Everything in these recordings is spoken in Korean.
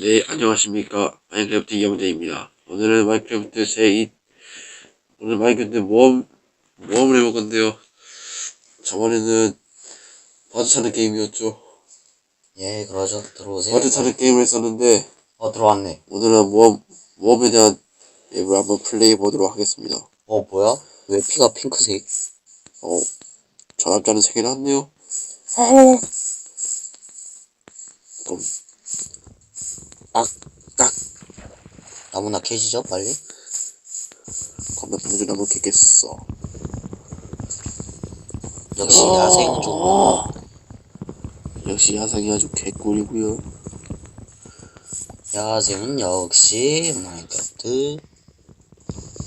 네, 안녕하십니까. 마인크래프트 이영재입니다. 오늘은 마인크래프트 오늘 마인크래프트 모험을 해볼 건데요. 저번에는 바드 찾는 게임이었죠. 예, 그러죠. 들어오세요. 바드 찾는 게임을 했었는데, 들어왔네. 오늘은 모험에 대한 앱을 한번 플레이해 보도록 하겠습니다. 뭐야? 왜 피가 핑크색? 전압자는 3개 나왔네요. 그럼, 딱. 나무나 캐시죠, 빨리? 겁나 분주 나무 캐겠어. 역시 야생은 좋고. 역시 야생이 아주 개꿀이고요. 야생은 역시 마인크래프트.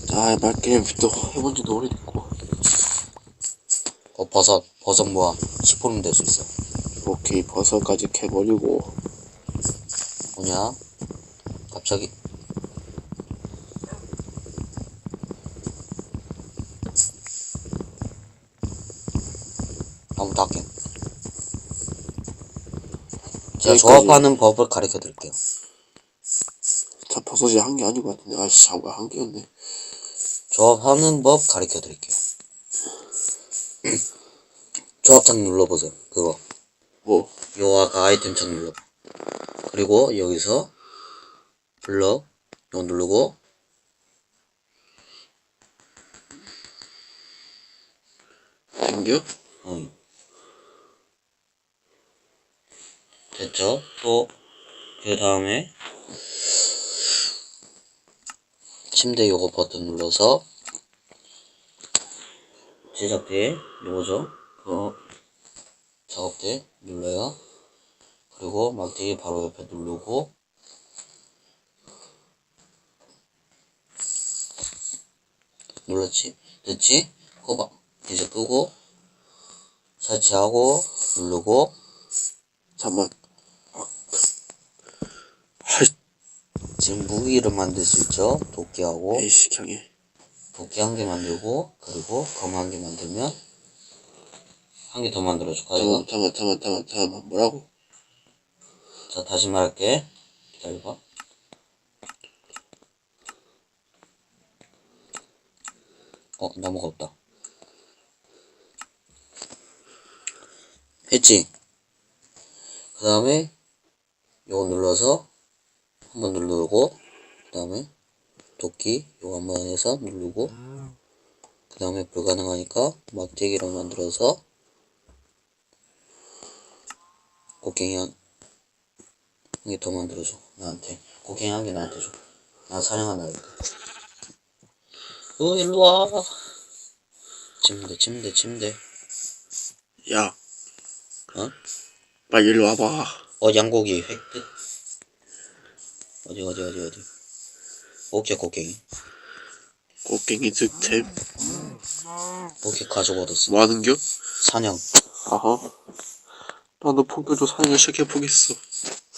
자, 마인크래프트 해본 지도 오래됐고. 버섯 모아 10%는 될 수 있어. 오케이, 버섯까지 캐버리고. 뭐냐? 갑자기. 나무 다 캐. 제가 조합하는 법을 가르쳐 드릴게요. 자, 버섯이 한 개 아닌 것 같은데. 아이씨, 뭐야, 한 개였네. 조합하는 법 가르쳐 드릴게요. 조합창 눌러보세요. 그거. 뭐? 요아가 아이템창 눌러. 그리고 여기서 블럭 이거 누르고 당겨? 응. 됐죠? 또 그 다음에 침대 요거 버튼 눌러서 제작대 요거죠? 그거 작업대 눌러요. 그리고 막대기 바로 옆에 누르고 눌렀지? 됐지? 그거 봐. 이제 끄고 설치하고 누르고 잠만. 지금 무기를 만들 수 있죠? 도끼하고 에이씨, 강해. 도끼 한 개 만들고 그리고 검 한 개 만들면 한 개 더 만들어줘. 가져가. 잠깐만. 뭐라고? 자, 다시 말할게. 기다려봐. 나무가 없다. 했지? 그 다음에 요거 눌러서 한번 누르고 그 다음에 도끼 요거 한번 해서 누르고 그 다음에 불가능하니까 막대기를 만들어서 곡괭이 한 개 더 만들어줘. 나한테 곡괭이 한 개 나한테 줘. 나 사냥하나 할게. 일로와. 침대. 야. 빨리 일로 와봐. 양고기 획득. 어디. 오케이, 곡괭이. 꽃갱이 득템. 오케이, 가지고 얻었어. 뭐 하는겨? 사냥. 아하. 나도 본격적으로 사냥을 시작해보겠어.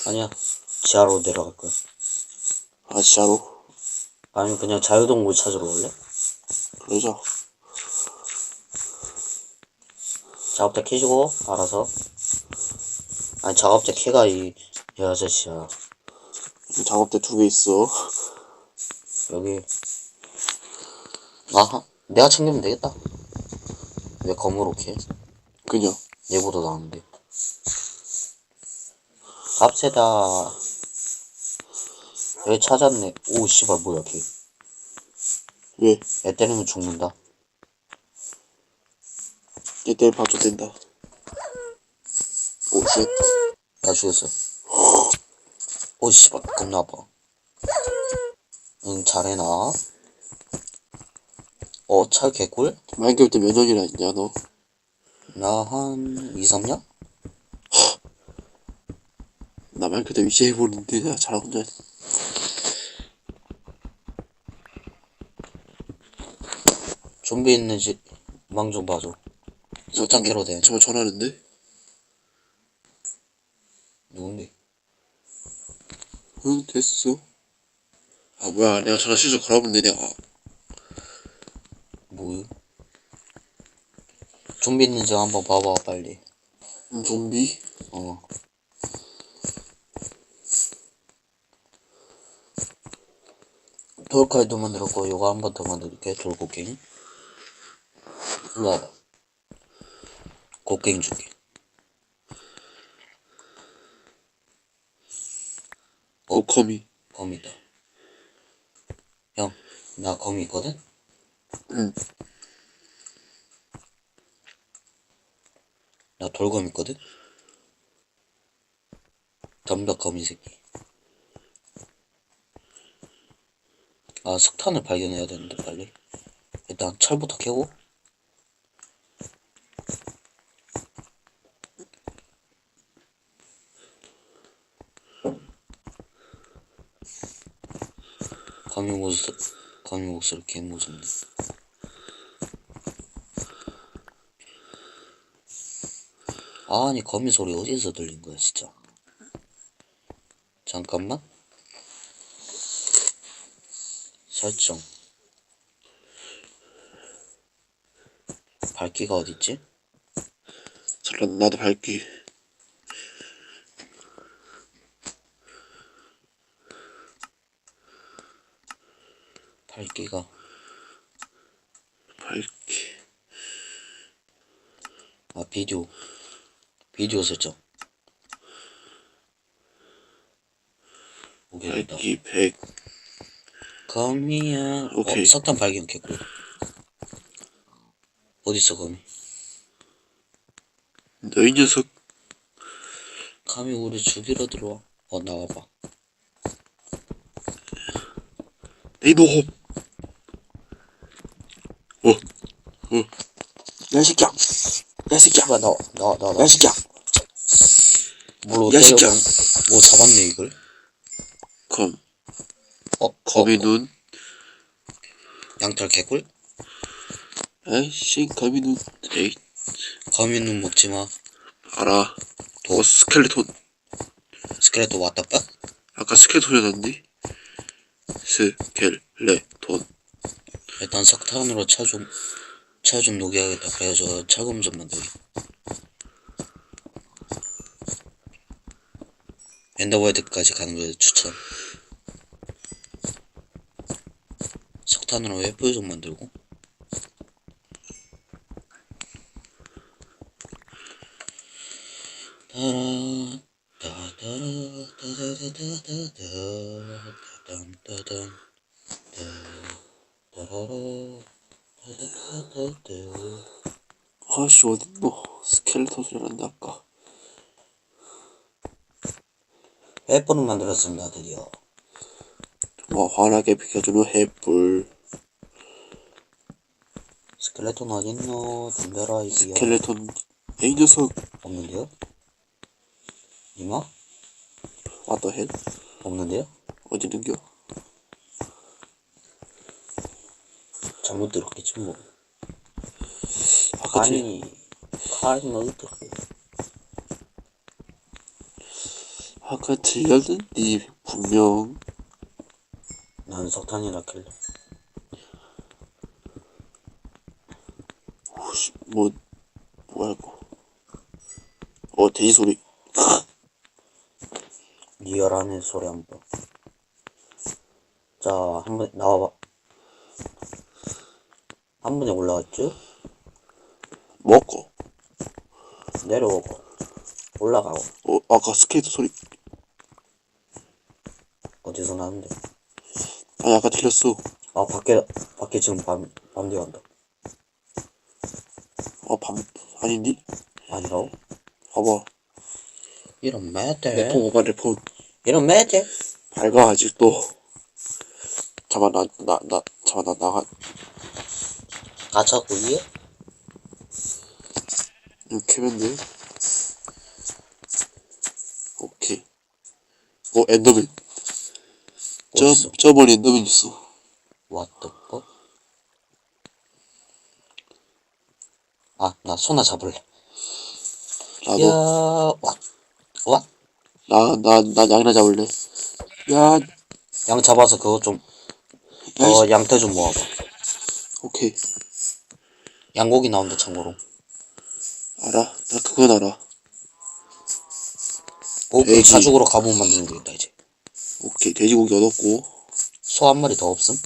아니야. 지하로 내려갈 거야. 아, 진짜로? 아니면 그냥 자유동굴 찾으러 올래? 그러자. 작업대 캐시고 알아서. 아니, 작업대 캐가 이 아저씨야. 작업대 2개 있어. 여기. 아하. 내가 챙기면 되겠다. 왜 검으로 캐? 그냥. 얘보다 나은데. 값세다. 여기 찾았네. 오, 씨발, 뭐야, 걔. 왜? 애 때리면 죽는다. 얘 때문에 방종된다. 오, 쉣. 나 죽였어. 오, 씨발, 겁나 아파. 응, 잘해, 나. 차 개꿀? 마인크래프트 몇 년이나 있냐, 너? 나 한 2, 3년? 나 마인크래프트 이제 해보는데, 나 잘하고 혼자. 좀비 있는지 망 좀 봐줘. 석탄 캐로 돼. 저거 전화하는데? 누군데? 응, 됐어. 아, 뭐야, 내가 전화 실수 걸어본데, 내가. 뭐야? 좀비 있는지 한번 봐봐, 빨리. 좀비? 돌칼도 만들었고, 요거 한 번 더 만들게. 돌곡괭이. 일로 와봐. 곡괭이 줄게. 거미. 거미다. 형, 나 거미 있거든? 응. 나 돌검 있거든? 덤벼 거미 새끼. 아, 석탄을 발견해야 되는데 빨리. 일단 철부터 캐고. 거미 목소리 개 무섭네. 아니 거미 소리 어디서 들린 거야 진짜. 잠깐만. 설정. 밝기가 어딨지? 잠깐 나도 밝기. 밝기가 밝기. 아 비디오 설정. 오케이 됐다. 밝기 100. 거미야. 오케이. 석탄 발견 개꿀. 어딨어 거미? 너희 녀석. 감히 우리 죽이러 들어와. 나와봐. 네이노홈. 야, 이 새끼야. 야, 이 새끼야. 야 나와. 야, 이 새끼야. 뭘로 야, 이 새끼야. 때려봐. 뭐 잡았네 이걸. 거미 눈. 양털 개꿀? 아이씨, 거미 눈. 에이, 거미 눈 먹지마. 알아. 스켈레톤. 스켈레토 왔다 빠? 아까 스켈레톤이었는데. 스켈레톤. 일단 석탄으로 차 좀 녹여야겠다. 그래서 차금 좀 만들게. 엔더월드까지 가는 거 추천. 석탄으로 횃불 좀 만들고. 아씨, 어딨노? 스켈레톤 소리 난다, 아까. 횃불을 만들었습니다 드디어. 환하게 비켜주는 횃불. 스켈레톤 어딨노? 덤벼라 이거야. 스켈레톤. 이 녀석. 없는데요? 이마? What the hell? 없는데요? 어디 있는겨? 잘못 들었겠지 뭐. 아까 아니 칼은 어떡해. 아까 들렸는데 분명. 난 석탄이라 킬래. 혹시 뭐 할거? 돼지 소리. 리얼하네 소리 한번. 자 한번 나와봐. 한 번에 올라왔죠? 먹고. 내려오고 올라가고. 아까 스케이트 소리. 어디서 나는데? 아니, 아까 들렸어. 아 밖에 지금 밤 되어간다. 밤 아닌디? 아니라고? 봐봐. 이런 매대. 내 폰 봐봐, 내 폰. 이런 매대. 밝아 아직도. 잠깐 나 나가. 가차고 위에? 이렇게 하면 돼. 오케이. 엔더맨. 어딨어? 저번에 엔더맨 있어. What the fuck? 나 소나 잡을래. 나도. 야, what? 나 양이나 잡을래. 야, 양 잡아서 그거 좀, 양떼 좀 모아봐. 오케이. 양고기 나온다, 참고로. 알아. 나 그건 알아. 그 돼지. 가죽으로 가본 만들면 되겠다, 이제. 오케이. 돼지고기 얻었고. 소 한 마리 더 없음?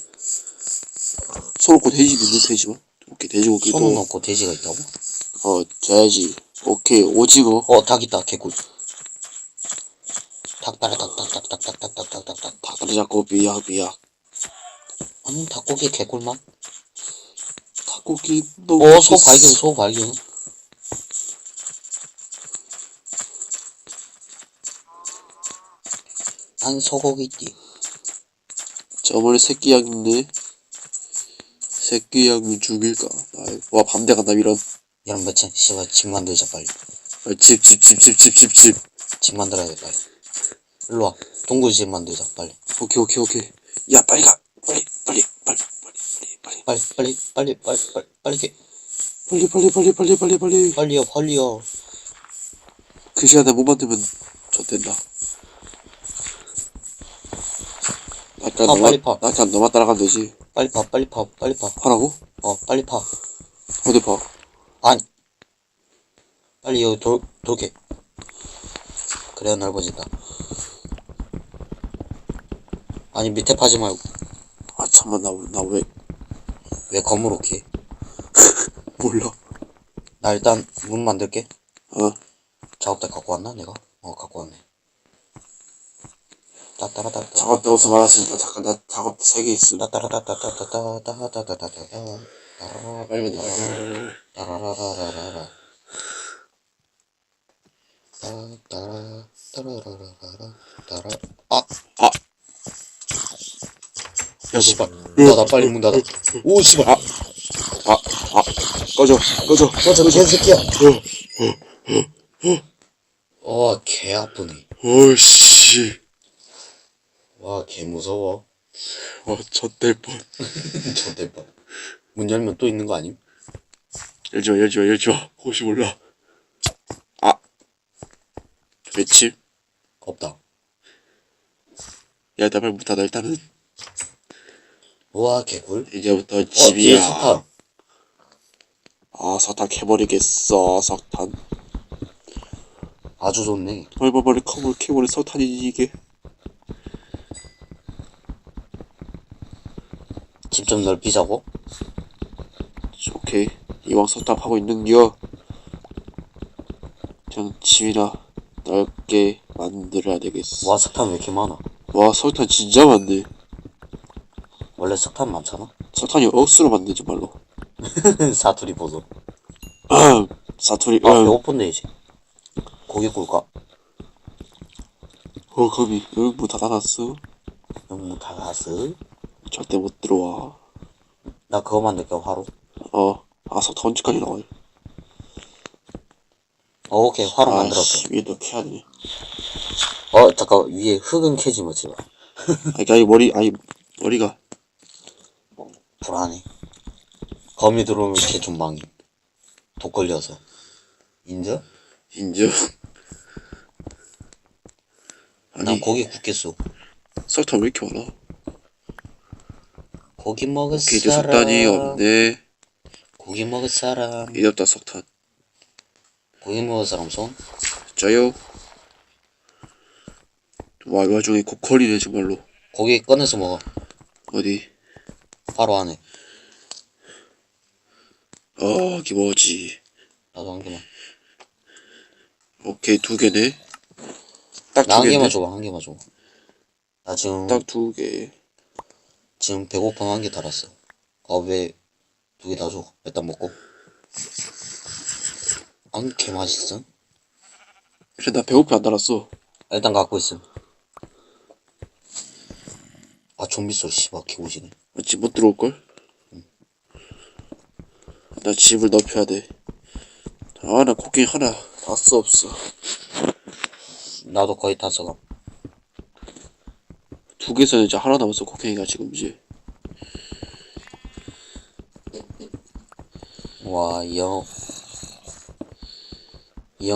소 놓고 돼지 있는데 돼지만. 오케이 돼지고기 소는 또. 없고 돼지가 있다고? 돼지. 오케이 오징어. 닭 있다. 개꿀. 닭 따라 닭. 닭다리 잡고 미약. 아니 닭고기 개꿀맛. 닭고기 너무. 소 발견. 난 소고기 있디. 저번에 새끼 양 있네. 새끼 양이 죽일까? 와 밤대 간다 이런. 이런 매체 씨발 집 만들자 빨리. 집. 집 만들어야 돼 빨리. 일로와. 동굴 집 만들자 빨리. 오케이. 야 빨리 가. 빨리. 빨리 빨리요. 그 시간에 못 만들면 좆된다. 빨리 파. 나 그냥 너만 따라가면 되지. 빨리 파. 하라고? 빨리 파. 어디 봐. 아니. 빨리 여기 돌게. 그래야 넓어진다. 아니 밑에 파지 말고. 잠만 나 왜 건물 오케이? 몰라. 나 일단 문 만들게. 작업대 갖고 왔나 내가? 갖고 왔네. 따따라따따. 작업대 없어 말았으니까 잠깐 나 작업대 3개 있음. 따따라따따따따따따따따따따. 빨리 만들어. 따라라라라라라. 따라라라라라. 야 씨발. 나 빨리 문 닫아. 오 씨발. 꺼져. 개새끼야. 개 아프네. 오씨. 와, 개 무서워. 젖될 뻔. 좆될 뻔. 문 열면 또 있는 거 아님? 열지 마. 혹시 몰라. 외침? 없다. 야, 일단 빨리 문 닫아, 일단은. 우와, 개꿀. 이제부터 뒤에 집이야. 석탄. 석탄 캐버리겠어, 석탄. 아주 좋네. 빨리 캐버리 석탄이지, 이게. 집 좀 넓히자고? 오케이. 이왕 석탄 파고 있는겨. 그냥 집이나 넓게 만들어야 되겠어. 와, 석탄 왜 이렇게 많아? 와, 석탄 진짜 많네. 원래 석탄 많잖아? 석탄이 억수로 많네, 정말로. 사투리 보소. 사투리, 배고픈데, 이제. 고기 꿀까? 거미, 여기 문 닫아놨어. 문 닫았어? 절대 못 들어와. 나 그거 만들게, 화로. 석탄 언제까지 나와요? 오케이, 화로 만들었어. 위에도 캐야 되네. 잠깐, 위에 흙은 캐지 마, 제발. 머리가. 불안해. 거미 들어오면 걔 좀 망해. 독 걸려서. 인정? 난 고기 굽겠어. 석탄 왜 이렇게 많아? 고기 먹을 오케이, 사람. 석탄이 없네. 고기 먹을 사람. 이제 없다, 석탄. 고기 먹을 사람 손? 저요? 와, 이 와중에 고퀄이네, 정말로. 고기 꺼내서 먹어. 어디? 바로 안에. 기모지. 나도 한 개만. 오케이, 2개네. 딱 나 2개네. 한 개만 줘, 한 개만 줘. 나 지금 딱 2개. 지금 배고파 한 개 달았어. 왜 2개 다 줘? 일단 먹고. 안 개 맛있어? 그래, 나 배고파 안 달았어. 일단 갖고 있어. 좀비 쏘 씨발 개오지네. 집 못 들어올걸? 나 집을 넓혀야 돼. 나 코끼리 하나 다 써 없어. 나도 거의 다 써가. 2개에서는 이제 하나 남았어, 코끼리가 지금 이제. 와, 이 형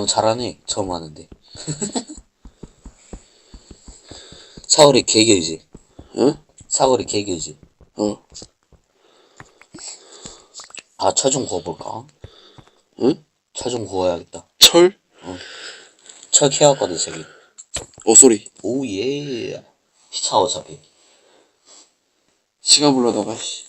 잘하네. 처음 하는데. 사거리 개 길지? 응? 사거리 개 길지? 철 좀 구워볼까? 응? 철 좀 구워야겠다. 철? 철 캐왔거든, 저기. 소리. 오예. 시차 어차피. 시간 불러다가, 씨.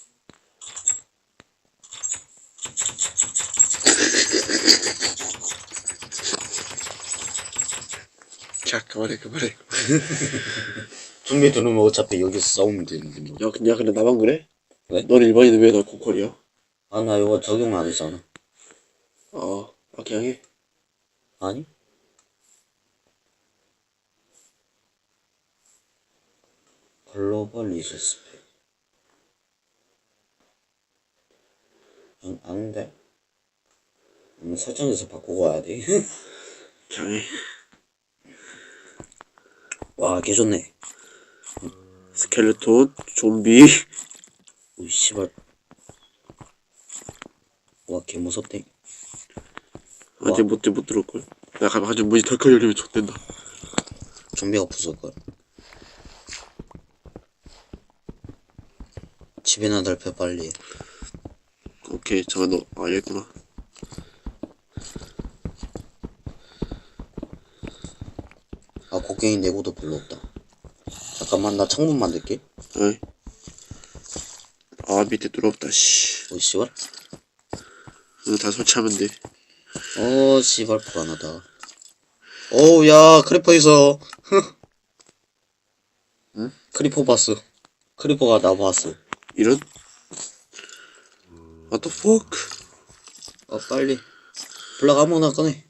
자, 그만해. 좀비 들으면 어차피 여기서 싸우면 되는데 뭐. 야, 근데 나만 그래? 왜? 넌 일반인은 왜 너 고퀄이야? 아, 나 이거 적용 안 했잖아. 그냥 해. 아니? 글로벌 리소스 팩. 아닌데? 설정에서 바꾸고 와야 돼. 그냥 해. 와, 개 좋네. 스켈레톤, 좀비. 오이, 씨발. 와, 개 무섭대. 아직 못 들어올걸. 야, 가면 한점 문이 덜컥 열리면 좆된다. 좀비가 부숴걸. 집에나 달펴, 빨리. 오케이, 잠깐 여기 있구나. 아, 곡괭이 내고도 별로 없다. 잠깐만, 나 창문 만들게. 어이. 밑에 뚫어없다, 씨. 오이, 씨발. 이거 다 설치하면 돼. 씨발, 불안하다. 야, 크리퍼 있어. 응? 크리퍼 봤어. 크리퍼가 나 봤어. 이런? What the fuck? 빨리. 블락 아무나 꺼내.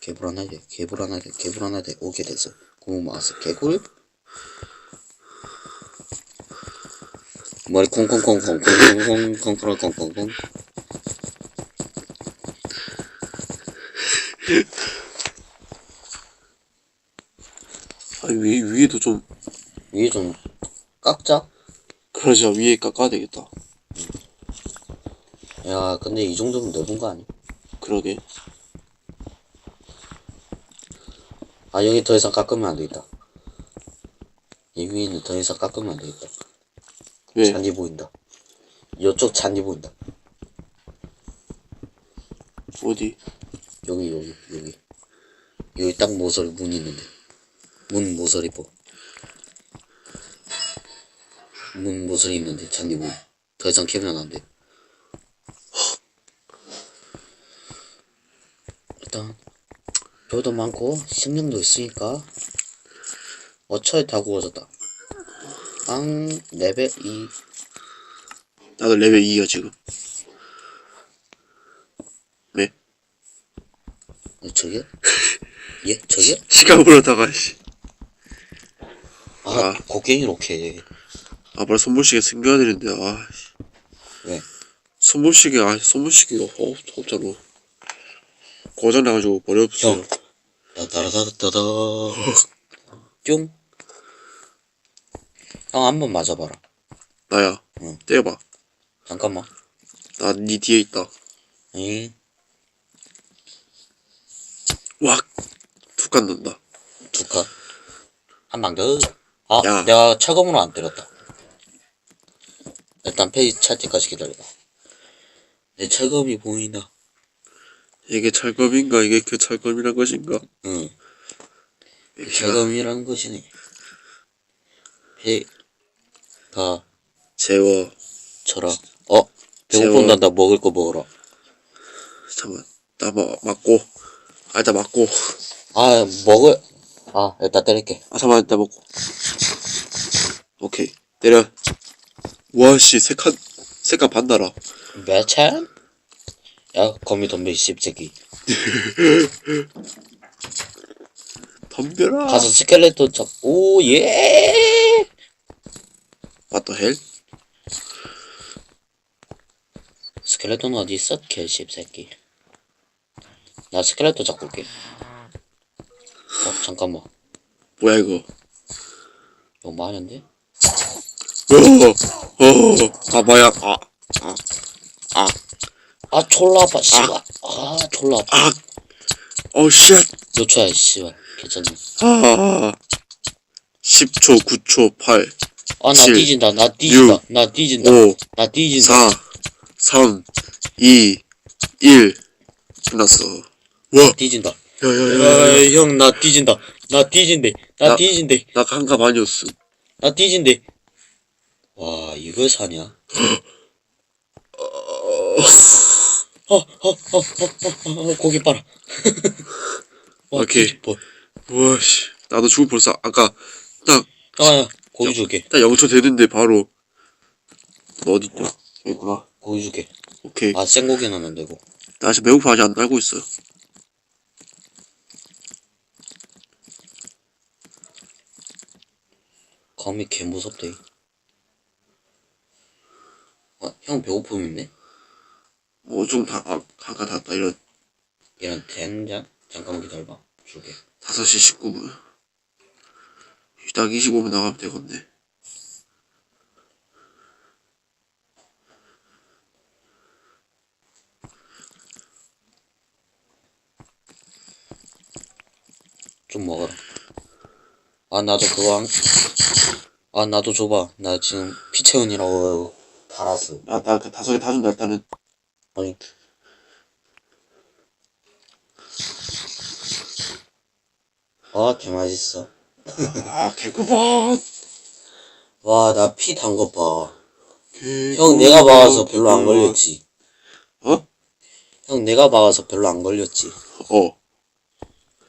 개불안하게. 오게 됐어. 고마웠어. 개꿀? 머리 콩콩콩콩콩콩콩콩콩콩콩콩. 위에도 좀, 위에 좀 깎자. 그러자, 위에 깎아야 되겠다. 야, 근데 이 정도면 넓은 거 아니야? 그러게. 여기 더 이상 깎으면 안 되겠다. 이 위에는 더 이상 깎으면 안 되겠다. 왜? 잔디 보인다. 이쪽 잔디 보인다. 어디? 여기. 여기 딱 모서리 문 있는데. 문 모서리 보. 문 모서리 있는데 잔디 보인. 더 이상 캐면 안 돼. 일단 벼도 많고 식량도 있으니까 어차피 다 구워졌다. 레벨 2. 나도 레벨 2야, 지금. 왜? 저기요? 예? 저기요? 시간 불러다가, 씨. 곡괭이로 캐. 빨리 손모시계 챙겨야 되는데, 씨. 왜? 손모시계가 없잖아. 고장나가지고 머리 없어. 형. 따다다다다다. 뿅. 형 한 번 맞아봐라. 나야. 응. 때려봐. 잠깐만. 나 니 뒤에 있다. 응. 와, 툭 간단다. 두 칸. 한 방 더. 야. 내가 철검으로 안 때렸다. 일단 페이지 찰 때까지 기다려봐. 내 철검이 보인다. 이게 철검인가? 이게 그 철검이란 것인가? 응. 철검이라는 것이네. 가 재워. 쳐라. 배고픈다. 나 먹을 거 먹어라. 잠깐만. 나 맞고. 일단 맞고. 일단 때릴게. 잠깐만, 일단 먹고. 오케이. 때려. 와, 씨, 세 칸 반 달아. 몇 찬? 야, 거미 덤벼, 씹새끼. 덤벼라. 가서 스켈레톤 오, 예! What the hell? 스켈레톤 어디 있어? 개씹새끼. 나 스켈레톤 잡고 올게. 잠깐만. 뭐야, 이거? 이거 마녀인데? 마약. 졸라 아파, 씨발. 졸라 아파. 쉣. 몇 초야, 씨발. 괜찮네. 10초, 9초, 8. 나 7, 뒤진다. 6, 나 뒤진다. 5, 나 뒤진다. 4, 3, 2, 1. 끝났어. 와. 뒤진다. 야. 형, 나 뒤진다. 나 뒤진대. 나 한갑 아니었어. 나 뒤진대. 와, 이걸 사냐? 고기 빨아. 와, 오케이. 뒤집어. 와씨, 나도 죽을 뻔했어. 아까 딱 야, 고기 줄게. 0초 되는데 바로. 너 어딨냐? 저기 있구나. 고기 줄게. 오케이. 아, 생고기는 안 되고. 나 지금 배고파 아직 안 날고 있어. 감이 개 무섭대. 아, 형 배고픔 있네? 뭐좀 가가 닿다 이런. 이런 된장? 잠깐만 기다려봐. 줄게. 5시 19분. 딱 25분 나가면 되겠네. 좀 먹어라. 아, 나도 그거 아, 나도 줘봐. 나 지금 피채운이라고 달았어. 나 그 5개 다 준다 일단은. 아니. 아, 개 맛있어. 아 개구먼. 와, 나 피 단 것 봐. 형, 내가 박아서 별로 안 걸렸지. 어? 형, 내가 박아서 별로 안 걸렸지. 어.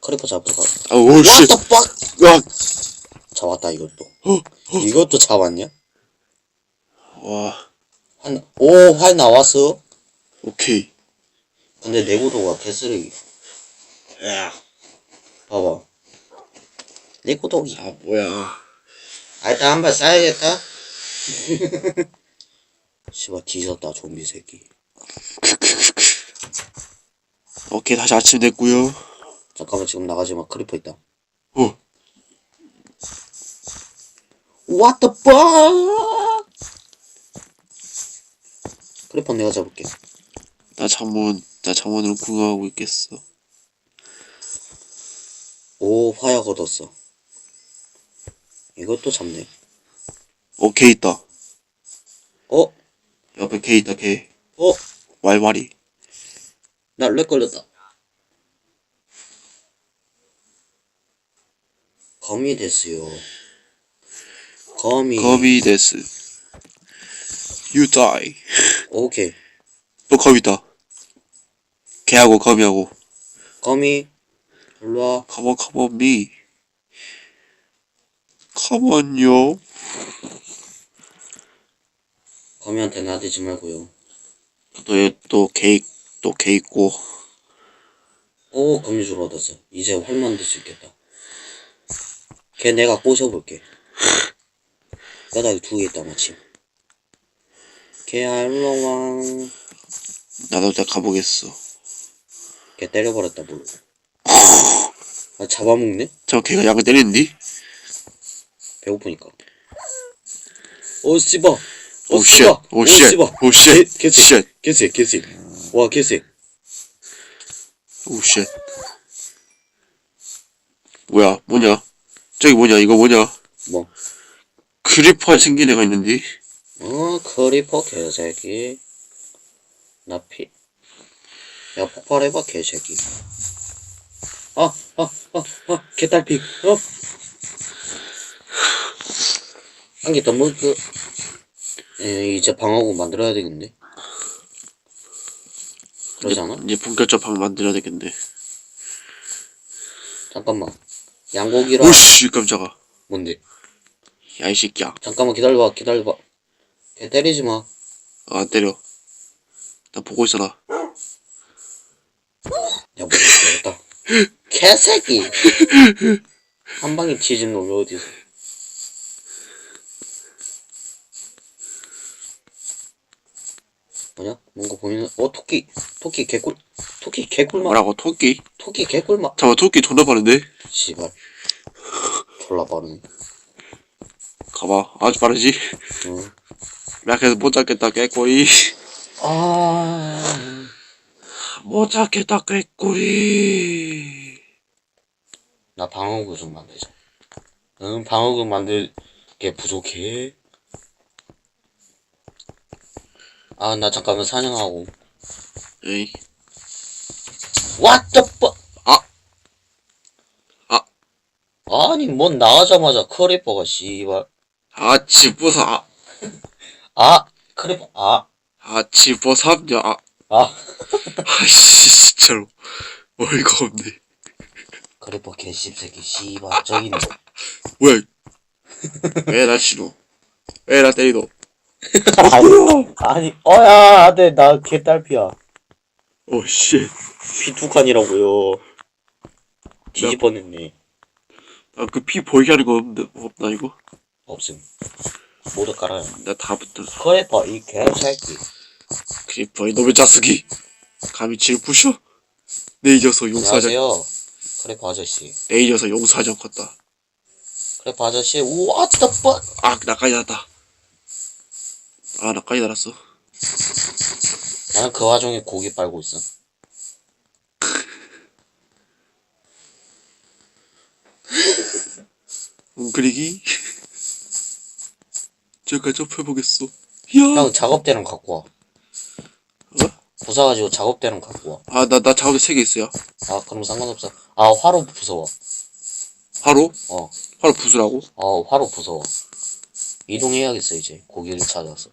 크리퍼 잡으러 가. 아 오씨. What the fuck? 야. 잡았다, 이것도. 이것도 잡았냐? 와. 활 나왔어? 오케이. 근데 내구도가 개쓰레기. 야. 봐봐. 내구도기. 아 뭐야. 아, 일단 한 발 쏴야겠다. 씨발, 뒤졌다, 좀비 새끼. 오케이 다시 아침 됐고요. 잠깐만, 지금 나가지 마. 크리퍼 있다. 어. What the fuck? 크리퍼 내가 잡을게. 나 창문으로 구경하고 있겠어. 오, 화약 얻었어. 이것도 잡네. 개 있다. 어? 옆에 개 있다 개. 어? 왈왈이. 나 렉 걸렸다. 거미 됐어요. 거미 데스. You die. 오케이. 또 거미 있다. 개하고 거미하고. 거미 일로와. Come on me. Come on요. 거미한테 나대지 말고요. 또 개 있고. 오, 거미줄 얻었어. 이제 활 만들 수 있겠다. 걔 내가 꼬셔볼게. 뼈다귀 2개 있다 마침. 걔야 일로와. 나도 일단 가보겠어. 걔 때려버렸다 물로. 아, 잡아먹네? 저 개가 약을 때리는디? 배고프니까. 오 씨발. 오, 씨발. 쉣. 오, 쉣. 씨발. 오, 쉣. 개쎄. 와, 개쎄. 오 쉣. 뭐냐? 저기 뭐냐? 이거 뭐냐? 뭐? 크리퍼 생긴 애가 있는데? 크리퍼 개새끼. 야, 폭발해봐, 개새끼. 개딸피. 한 개 더 먹을 이제 방어구 만들어야 되겠네. 그러지 않아? 이제 본격적 방 만들어야 되겠네. 잠깐만. 양고기랑. 오씨, 깜짝아. 뭔데? 야, 이 새끼야. 잠깐만 기다려봐. 걔 때리지 마. 안 때려. 나 보고 있어라. 야, 뭐, 되겠다. 개새끼! 한 방에 뒤진 놈이 어디서. 뭐냐? 뭔가 보이는, 토끼 개꿀맛. 뭐라고, 토끼? 토끼 개꿀맛. 잠깐만, 토끼 존나 빠른데? 씨발. 졸라 빠르네. 가봐. 아주 빠르지? 응. 야, 그래서 못 잡겠다, 깨꼬리. 아. 못 잡겠다, 깨꼬리. 나 방어구 좀 만들자. 응, 방어구 만들 게 부족해. 아, 나 잠깐만 사냥하고. 에이. What the fuck? 아니, 뭔 나가자마자 크리퍼가 씨발. 아, 집어서, 크레퍼, 집어서 합냐. 아이씨, 진짜로. 어이가 없네. 크레퍼 개씹새끼, 씨발, 저기 있네. 왜? 왜 나 싫어? 왜 나 때리노? 야, 안 돼, 나 개딸피야. 오, 씨. 피 두 칸이라고요. 뒤집 뻔했네. 아, 그 피 보이게 하는 거 없나, 이거? 없음. 모두 깔아요. 나 다 붙어. 크레퍼, 이 개새끼. 크리퍼, 이놈의 자식이. 감히 질 부셔? 내 이겨서 용사장, 안녕하세요. 크레퍼 아저씨. 내 이겨서 용사장 컸다. 크레퍼 아저씨, what the fuck? 아, 나까지 났다. 아, 나까지 날았어. 나는 그 와중에 고기 빨고 있어. 웅크리기. 제가 접해보겠어. 이야. 형, 작업대는 갖고 와. 어? 부숴가지고 작업대는 갖고 와. 아, 나 작업대 3개 있어요. 아, 그럼 상관없어. 화로 부숴와. 화로? 어, 화로 부수라고? 화로 부숴와. 이동해야겠어, 이제. 고기를 찾아서.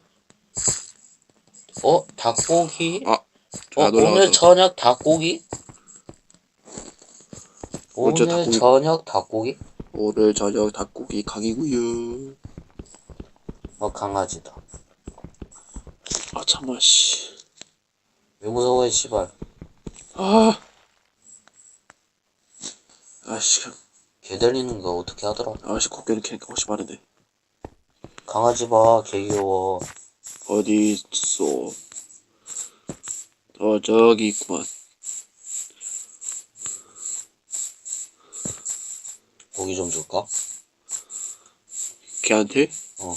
닭고기? 아, 오늘 놀라워서. 저녁 닭고기? 언제 오늘 닭고기? 저녁 닭고기? 오늘 저녁 닭고기 강이구요. 강아지다. 아, 참아, 씨. 왜 무서워해, 씨발. 아. 아씨, 개 들리는 거 어떻게 하더라? 아씨, 곡괭이 캐니까 훨씬 많은데. 강아지 봐, 개 귀여워. 어디 있어? 저기 있구만. 고기 좀 줄까? 걔한테? 어.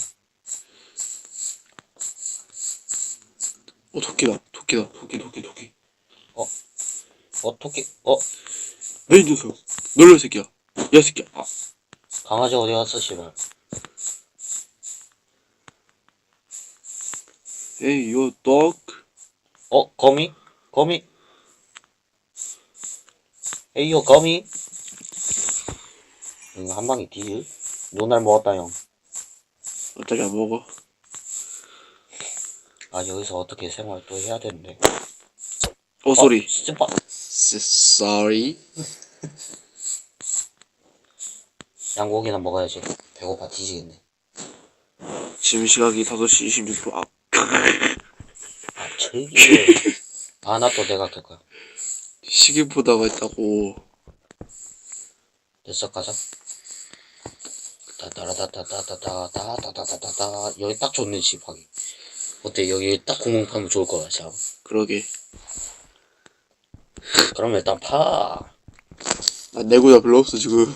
토끼다. 토끼. 토끼, 내 녀석. 놀라, 새끼야. 야, 새끼야. 아, 강아지 어디 갔어, 씨발. hey, your dog. 거미? 에이요, 거미? 한 방에 뒤질? 눈알 먹었다, 형. 어차피 안 먹어. 여기서 어떻게 생활 또 해야 되는데. 쏘리. 씨발. Sorry. 양고기나 먹어야지. 배고파 뒤지겠네. 지금 시각이 5시 26분. 아, 저기. 나 또 내가 켤 거야. 시계 보다가 했다고. 됐어, 가자. 따따라따따따따따따따따따따. 여기 딱 좋네, 집 하기. 어때? 여기 딱 구멍 파면 좋을 것 같아. 그러게. 그럼 일단 파. 난 내구가 별로 없어, 지금.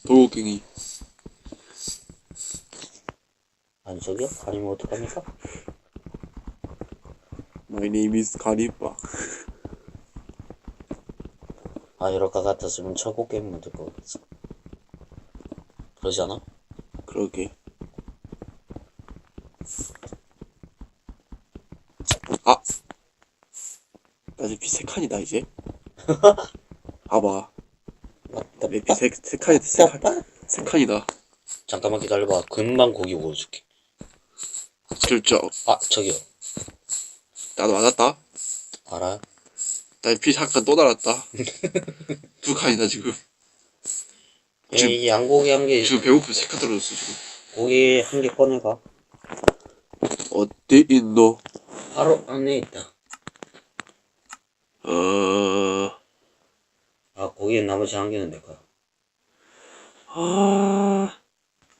돌고갱이. 아니, 저기요? 아니면 어떡합니까? My name is 가리빠. 이럴 것 같았으면 철곡 게임 만들 것 같았어. 그러지 않아? 그러게. 아! 나 이제 피 3칸이다, 이제. 봐봐. 내 피 3칸이다. 잠깐만 기다려봐. 금방 고기 구워줄게. 결정. 저기요. 나도 맞았다. 알아요? 나 피 3칸 또 날았다. 2칸이다, 지금. 이 양고기 한 개, 지금 배고프 3칸 떨어졌어, 지금. 고기 한 개 꺼내가. 어디 있노? 바로 안에 있다. 고기 나머지 한 개는 내 거야.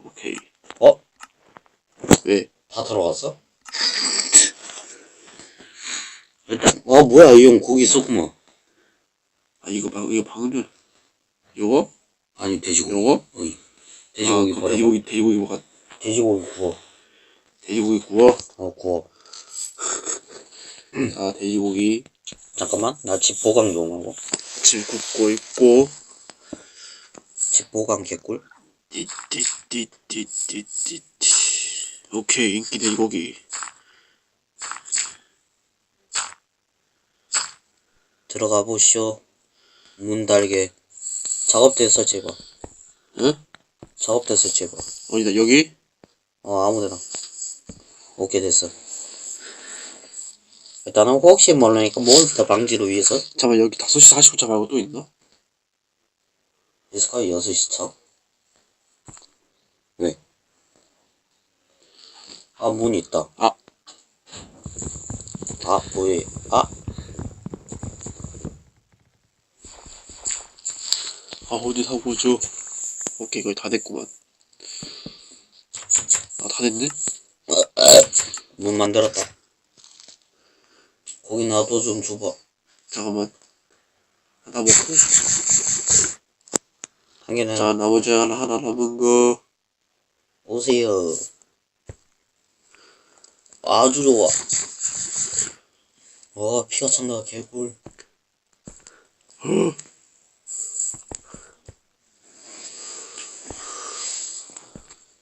오케이. 왜? 다 들어갔어? 일단, 뭐야, 이 형 고기 있었구만. 이거 방금 전, 요거? 아니, 돼지고기. 요거? 돼지고기 그럼 버려. 돼지고기 뭐가? 돼지고기 구워. 돼지고기 구워? 구워. 돼지고기. 잠깐만, 나 집 보강 좀 하고. 지금 굽고 있고. 집 보강 개꿀. 띠띠띠띠띠띠. 오케이, 인기 돼지고기. 들어가 보시오. 문 달게. 작업대 설치해봐. 응? 작업됐어, 제발. 어디다, 여기? 아무데나. 오케이, 됐어. 일단은 혹시 모르니까 몬스터 방지를 위해서 잠깐만, 여기 5시 45분 말고 또 있나? 있을까? 6시 차? 왜? 문 있다. 아. 뭐해. 어디 사고죠? 오케이, 거의 다 됐구만. 다 됐네? 문 만들었다. 거기 나도 좀 줘봐. 잠깐만. 하나 먹고. 한 개는 자, 나머지 하나 남은 거. 오세요. 아주 좋아. 피가 찬다, 개꿀.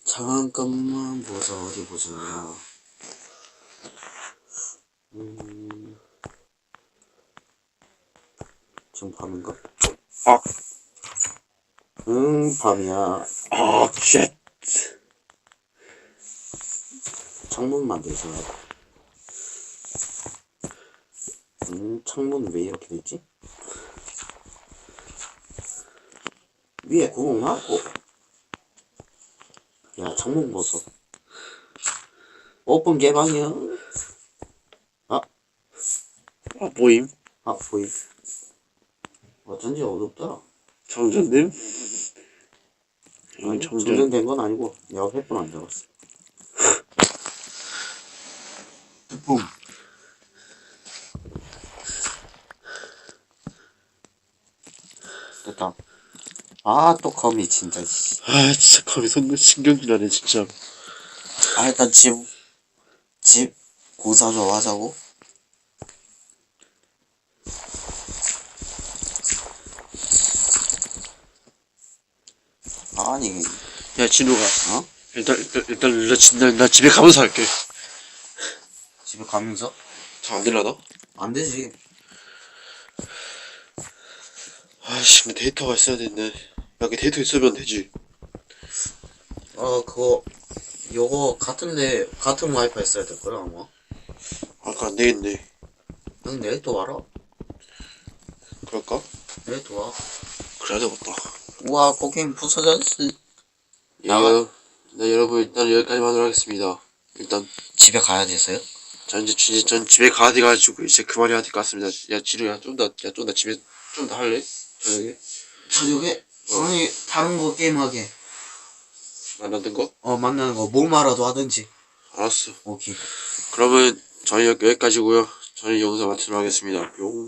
잠깐만 보자, 어디 보자. 지금 밤인가? 아. 밤이야. 쉣. 창문 만들자. 창문 왜 이렇게 됐지? 위에 구멍 났고. 야, 창문 벗어. 오픈 개방이야. 모임? 보임. 어쩐지 어둡더라. 정전됨? 아니, 여기 정전. 정전된 건 아니고, 내가 횃불 안 잡았어. 뿜. 됐다. 또 거미, 진짜, 씨. 진짜 감이 신경질 나네, 진짜. 일단 집 공사 좀 하자고. 아니, 야, 진우가. 일단, 나 집에 가면서 할게. 집에 가면서? 잘 안 되려나? 안 되지. 근데 데이터가 있어야 되는데. 야, 그 데이터 있으면 되지. 요거 같은 와이파이 써야 될 거야, 아마. 아까 안 되겠네. 형, 내일 또 와라. 그럴까? 내일 또 와. 그래야 되겠다. 우와, 게임 부서졌어. 네, 여러분, 일단 여기까지만 하도록 하겠습니다. 일단, 집에 가야 돼서요? 전 집에 가야 돼가지고, 이제 그만해야 될 것 같습니다. 야, 지루야, 좀 더 집에, 좀 더 할래? 저녁에? 저녁에? 아니, 다른 거 게임하게. 만나는 거? 만나는 거, 뭘 말아도 하든지. 알았어. 오케이. 그러면, 저희 여기까지고요 저희 영상 마치도록 하겠습니다. 용.